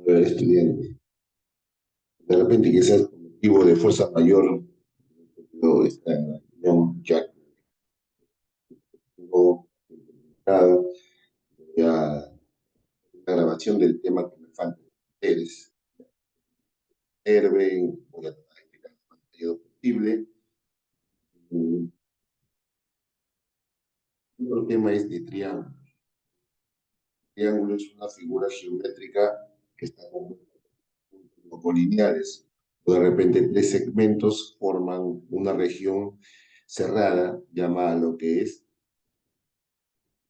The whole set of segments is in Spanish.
Estudiante. De repente quizás por motivo de fuerza mayor, no está en la reunión ya tengo implementado ya la grabación del tema que me falta. Ustedes observen, voy a tratar de explicar lo más detallado posible. Otro tema es de triángulo. Triángulo es una figura geométrica que está compuesta por puntos colineares. O de repente tres segmentos forman una región cerrada llamada lo que es,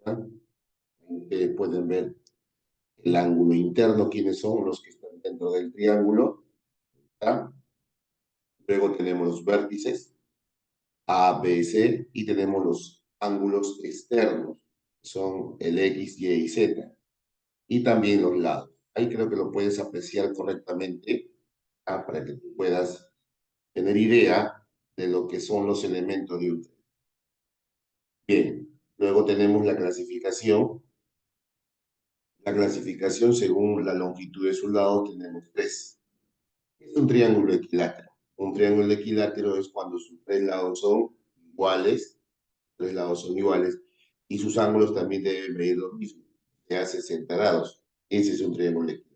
¿no? Ustedes pueden ver el ángulo interno, quiénes son los que están dentro del triángulo, ¿tá? Luego tenemos los vértices A, B, C y tenemos los ángulos externos, que son el X, Y y Z, y también los lados. Ahí creo que lo puedes apreciar correctamente, ¿tá? Para que tú puedas tener idea de lo que son los elementos de un triángulo. Bien, luego tenemos la clasificación. La clasificación según la longitud de sus lados tenemos tres. Es un triángulo equilátero. Un triángulo equilátero es cuando sus tres lados son iguales, tres lados son iguales, y sus ángulos también deben medir lo mismo, sea 60 grados. Ese es un triángulo equilátero.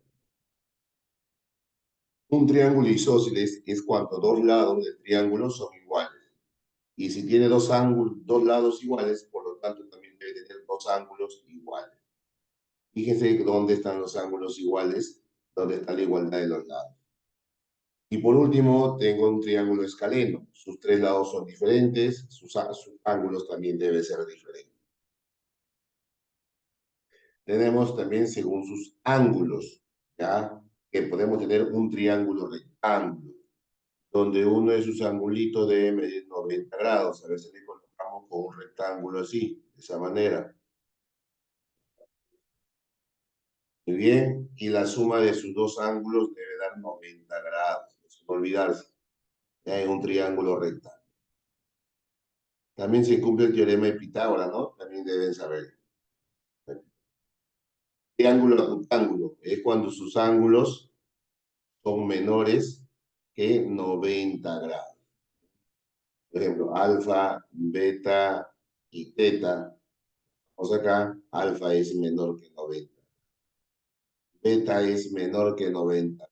Un triángulo isósceles es cuando dos lados del triángulo son iguales. Y si tiene dos lados iguales, por lo tanto también debe tener dos ángulos iguales. Fíjense dónde están los ángulos iguales, dónde está la igualdad de los lados. Y por último, tengo un triángulo escaleno. Sus tres lados son diferentes, sus ángulos también deben ser diferentes. Tenemos también según sus ángulos, ¿ya? Que podemos tener un triángulo rectángulo, donde uno de sus angulitos debe medir 90 grados. A veces le colocamos con un rectángulo así, de esa manera. Muy bien, y la suma de sus dos ángulos debe dar 90 grados, sin olvidarse. Ya es un triángulo rectángulo. También se cumple el teorema de Pitágoras, ¿no? También deben saber. Triángulo rectángulo es cuando sus ángulos son menores que 90 grados. Por ejemplo, alfa, beta y teta. Vamos acá, alfa es menor que 90. Beta es menor que 90.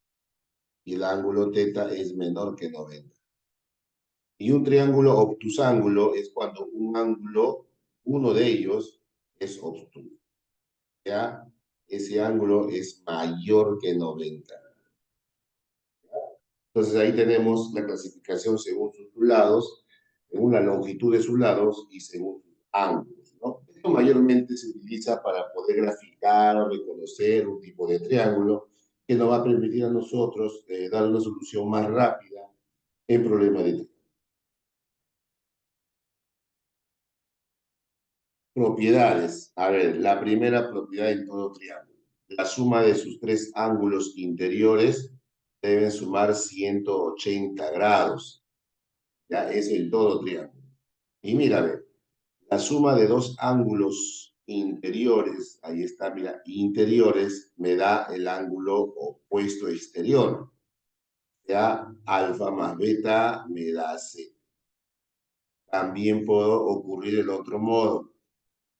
Y el ángulo teta es menor que 90. Y un triángulo obtusángulo es cuando un ángulo, uno de ellos, es obtuso. ¿Ya? Ese ángulo es mayor que 90. Entonces ahí tenemos la clasificación según sus lados, según la longitud de sus lados y según sus ángulos, ¿no? Esto mayormente se utiliza para poder graficar o reconocer un tipo de triángulo que nos va a permitir a nosotros dar una solución más rápida en problemas de triángulo. Propiedades. A ver, la primera propiedad en todo triángulo. La suma de sus tres ángulos interiores deben sumar 180 grados. Ya es el todo triángulo. Y mira, a ver, la suma de dos ángulos interiores, ahí está, mira, interiores, me da el ángulo opuesto exterior. Ya, alfa más beta me da C. También puedo ocurrir el otro modo.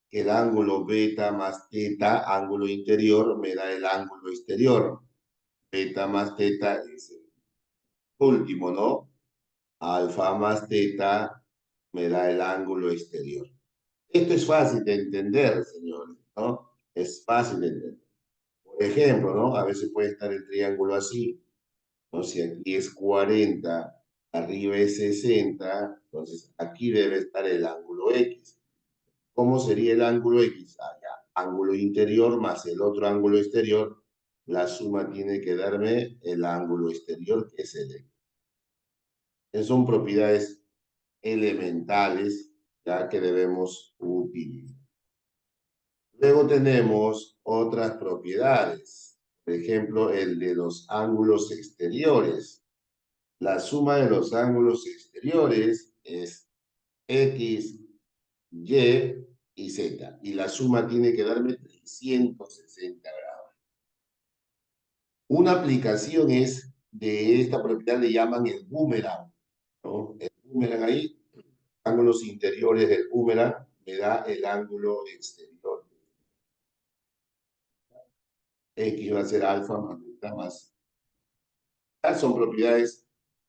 El ángulo beta más teta, ángulo interior, me da el ángulo exterior. Beta más teta es el último, ¿no? Alfa más teta me da el ángulo exterior. Esto es fácil de entender, señores, ¿no? Es fácil de entender. Por ejemplo, ¿no? A veces puede estar el triángulo así, ¿no? Si aquí es 40, arriba es 60, entonces aquí debe estar el ángulo X. ¿Cómo sería el ángulo X? Allá, ángulo interior más el otro ángulo exterior, la suma tiene que darme el ángulo exterior, que es el X. Son propiedades elementales, ya que debemos utilizar. Luego tenemos otras propiedades. Por ejemplo, el de los ángulos exteriores. La suma de los ángulos exteriores es X, Y y Z. Y la suma tiene que darme 360 grados. Una aplicación es de esta propiedad, le llaman el boomerang, ¿no? El boomerang ahí, ángulos interiores del boomerang, me da el ángulo exterior. X va a ser alfa más beta más. Son propiedades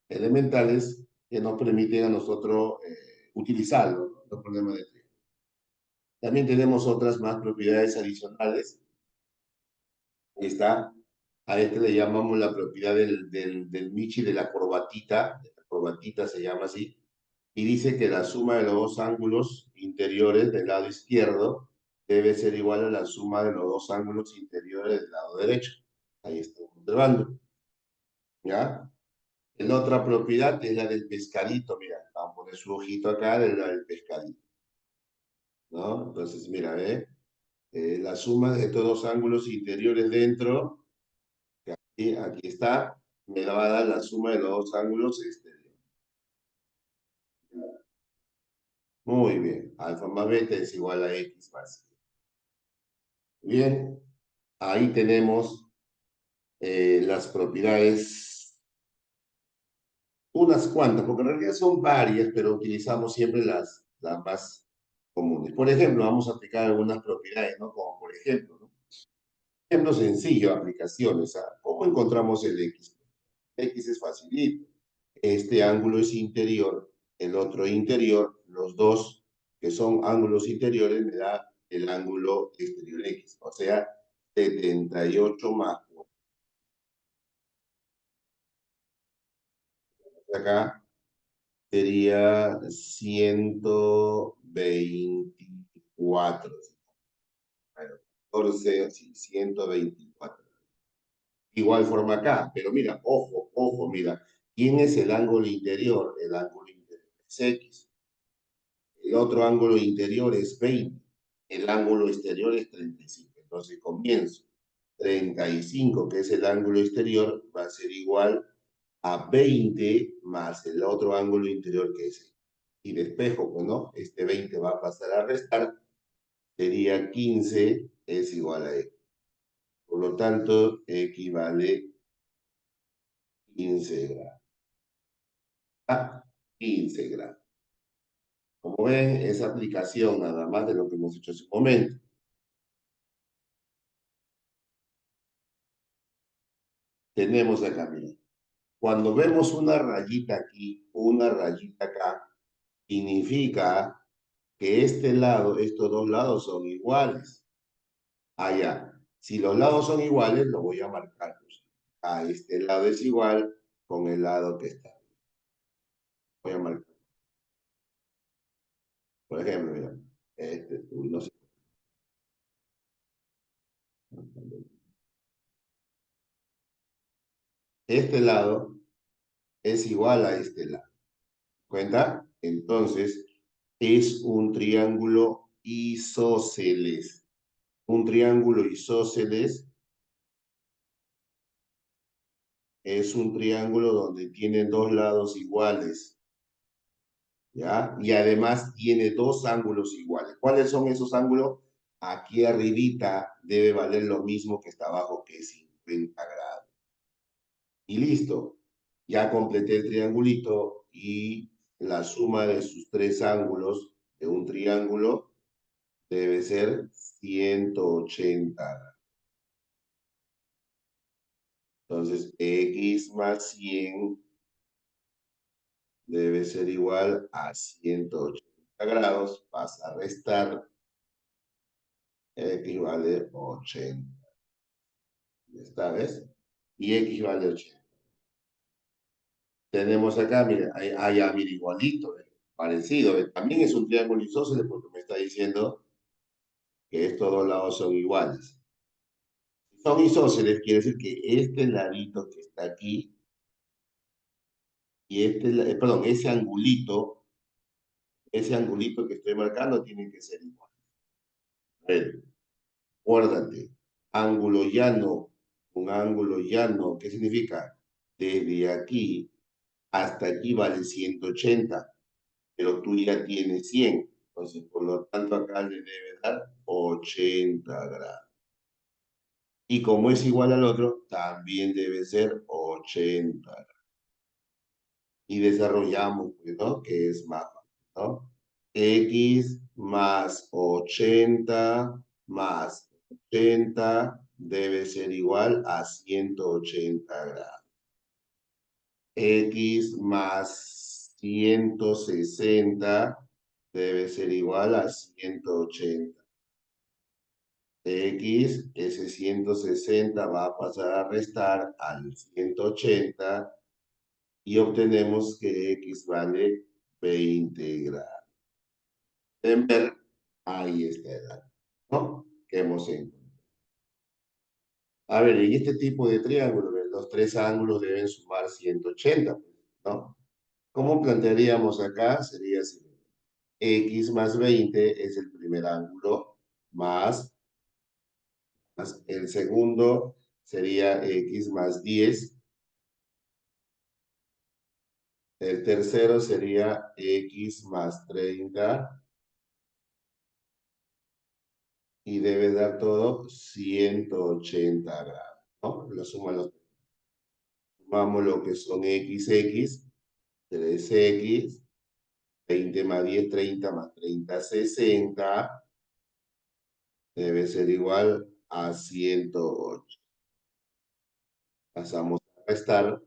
elementales que nos permiten a nosotros utilizarlo, ¿no? Los problemas de triángulo. También tenemos otras más propiedades adicionales. Ahí está. A este le llamamos la propiedad del Michi de la corbatita se llama así, y dice que la suma de los dos ángulos interiores del lado izquierdo debe ser igual a la suma de los dos ángulos interiores del lado derecho. Ahí estamos observando. ¿Ya? La otra propiedad es la del pescadito, mira, vamos a poner su ojito acá de la del pescadito, ¿no? Entonces, mira, ve, la suma de estos dos ángulos interiores dentro, y aquí está, me va a dar la suma de los dos ángulos exteriores. Muy bien, alfa más beta es igual a x más. Bien, ahí tenemos las propiedades, unas cuantas, porque en realidad son varias, pero utilizamos siempre las más comunes. Por ejemplo, vamos a aplicar algunas propiedades, ¿no? Como por ejemplo, ¿no? Ejemplo sencillo, aplicaciones. ¿Ah? ¿Cómo encontramos el x? X es facilito. Este ángulo es interior, el otro interior, los dos que son ángulos interiores me da el ángulo exterior X, o sea, 78 más. Acá sería 124. Bueno, 14, sí, 124. Igual forma acá, pero mira, ojo, ojo, mira, ¿quién es el ángulo interior? El ángulo interior es X. El otro ángulo interior es 20. El ángulo exterior es 35. Entonces comienzo. 35, que es el ángulo exterior, va a ser igual a 20 más el otro ángulo interior que es X. Y despejo, pues no, este 20 va a pasar a restar, sería 15, es igual a X. Por lo tanto, equivale 15 grados. A 15 grados. Como ven, es aplicación nada más de lo que hemos hecho hace un momento. Tenemos acá, miren. Cuando vemos una rayita aquí, una rayita acá, significa que este lado, estos dos lados son iguales. Allá. Si los lados son iguales, lo voy a marcar. Pues. A este lado es igual con el lado que está. Voy a marcar. Por ejemplo, mira. No sé. Este lado es igual a este lado. ¿Cuenta? Entonces, es un triángulo isósceles. Un triángulo isósceles es un triángulo donde tiene dos lados iguales, ¿ya? Y además tiene dos ángulos iguales. ¿Cuáles son esos ángulos? Aquí arribita debe valer lo mismo que está abajo, que es 50 grados. Y listo. Ya completé el triangulito y la suma de sus tres ángulos de un triángulo debe ser 180. Entonces, x más 100 debe ser igual a 180 grados. Pasa a restar, x vale 80. ¿Esta vez? Y x vale 80. Tenemos acá, mira, mira, igualito, parecido. También es un triángulo isósceles porque me está diciendo que estos dos lados son iguales. Si son isósceles, quiere decir que este ladito que está aquí y perdón, ese angulito que estoy marcando tiene que ser igual. A ver, guárdate, ángulo llano, un ángulo llano, ¿qué significa? Desde aquí hasta aquí vale 180, pero tú ya tienes 100. Entonces, por lo tanto, acá le debe dar 80 grados. Y como es igual al otro, también debe ser 80. Y desarrollamos, pues, ¿no? Que es más, ¿no? X más 80 más 80 debe ser igual a 180 grados. X más 160 debe ser igual a 180. X, ese 160 va a pasar a restar al 180 y obtenemos que X vale 20 grados. En ver, ahí está el dato, ¿no? Que hemos encontrado. A ver, en este tipo de triángulo, los tres ángulos deben sumar 180, ¿no? ¿Cómo plantearíamos acá? Sería así. X más 20 es el primer ángulo, más el segundo sería X más 10. El tercero sería X más 30 y debe dar todo 180 grados, ¿no? Sumamos lo que son XX, 3X, 20 más 10, 30 más 30, 60, debe ser igual a 108. Pasamos a restar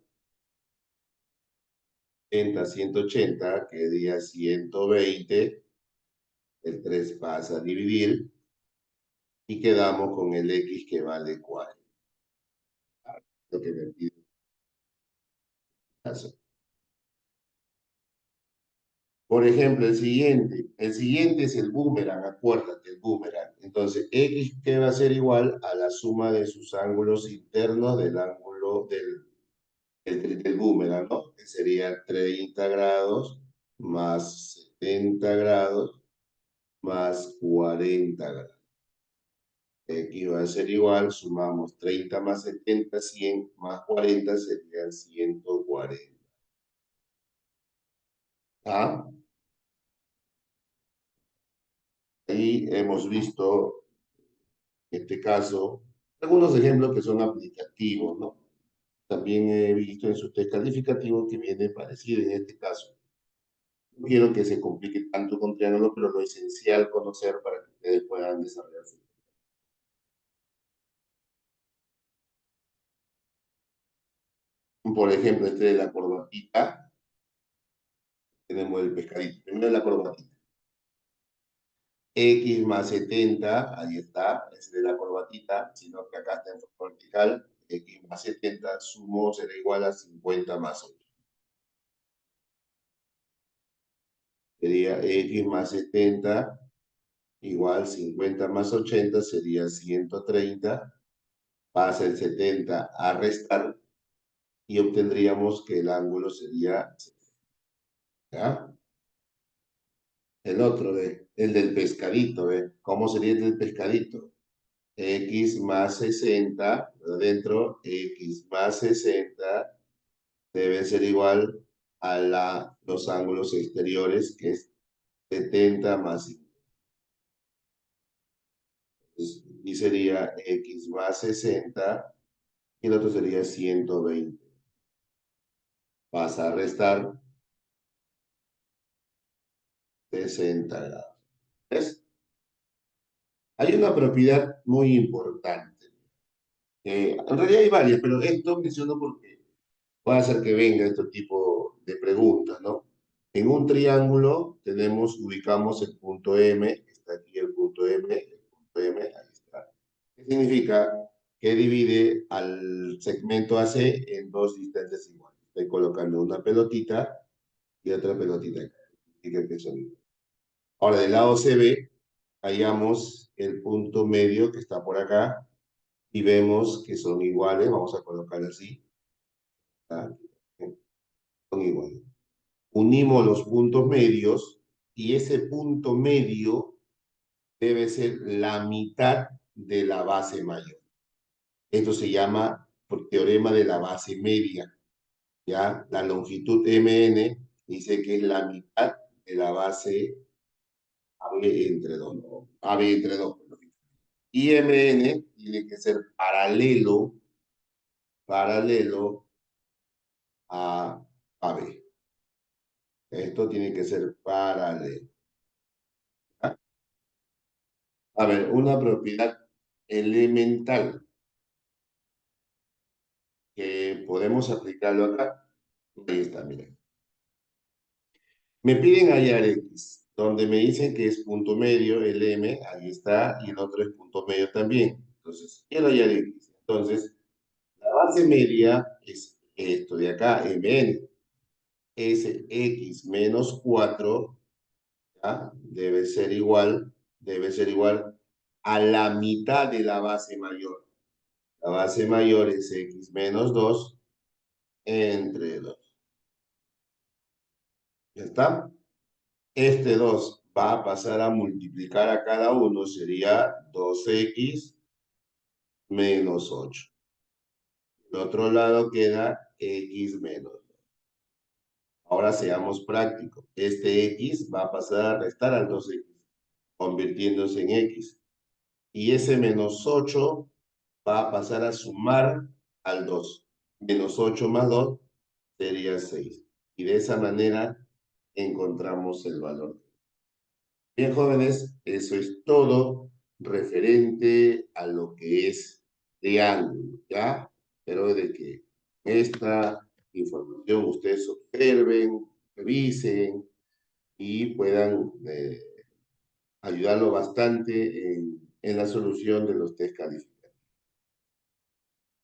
80, 180, que día 120, el 3 pasa a dividir y quedamos con el X que vale 40. Lo que me pide caso. Por ejemplo, el siguiente es el boomerang, acuérdate, el boomerang. Entonces, X que va a ser igual a la suma de sus ángulos internos del ángulo del boomerang, ¿no? Que sería 30 grados más 70 grados más 40 grados. X va a ser igual, sumamos 30 más 70, 100 más 40 serían 140. ¿Ah? Ahí hemos visto, en este caso, algunos ejemplos que son aplicativos, ¿no? También he visto en su test calificativo que viene parecido en este caso. No quiero que se complique tanto con triángulos, pero lo esencial conocer para que ustedes puedan desarrollarse. Por ejemplo, este de la corbatita, tenemos el pescadito. Primero la corbatita. X más 70, ahí está, es de la corbatita, sino que acá está en forma vertical. X más 70 sumo será igual a 50 más 8. Sería X más 70 igual 50 más 80 sería 130. Pasa el 70 a restar y obtendríamos que el ángulo sería, ¿ya? El otro, el del pescadito, ¿ve? ¿Cómo sería el del pescadito? X más 60, adentro, X más 60 debe ser igual a los ángulos exteriores, que es 70 más 50. Y sería X más 60 y el otro sería 120. Pasa a restar 60 grados. ¿Ves? Hay una propiedad muy importante. En realidad hay varias, pero esto menciono porque puede hacer que venga este tipo de preguntas, ¿no? En un triángulo ubicamos el punto M, está aquí el punto M, ahí está. ¿Qué significa? Que divide al segmento AC en dos distancias iguales. Estoy colocando una pelotita y otra pelotita acá. Significa que son iguales. Ahora, del lado CB, hallamos el punto medio que está por acá y vemos que son iguales. Vamos a colocar así. ¿Tá? Son iguales. Unimos los puntos medios y ese punto medio debe ser la mitad de la base mayor. Esto se llama por teorema de la base media. ¿Ya? La longitud MN dice que es la mitad de la base AB entre 2. ¿No? AB entre 2. Y MN tiene que ser paralelo a AB. Esto tiene que ser paralelo. ¿Ah? A ver, una propiedad elemental que podemos aplicarlo acá. Ahí está, miren. Me piden hallar X, donde me dicen que es punto medio, el M, ahí está, y el otro es punto medio también. Entonces, quiero hallar X. Entonces, la base media es esto de acá, Mn. Es X menos 4, ¿ya? Debe ser igual a la mitad de la base mayor. La base mayor es X menos 2 entre 2. ¿Ya está? Este 2 va a pasar a multiplicar a cada uno, sería 2X menos 8. Del otro lado queda X menos 2. Ahora seamos prácticos. Este X va a pasar a restar al 2X, convirtiéndose en X. Y ese menos 8 va a pasar a sumar al 2. Menos 8 más 2 sería 6. Y de esa manera encontramos el valor. Bien, jóvenes, eso es todo referente a lo que es triángulo, ¿ya? Pero de que esta información ustedes observen, revisen y puedan ayudarlo bastante en la solución de los test calificados.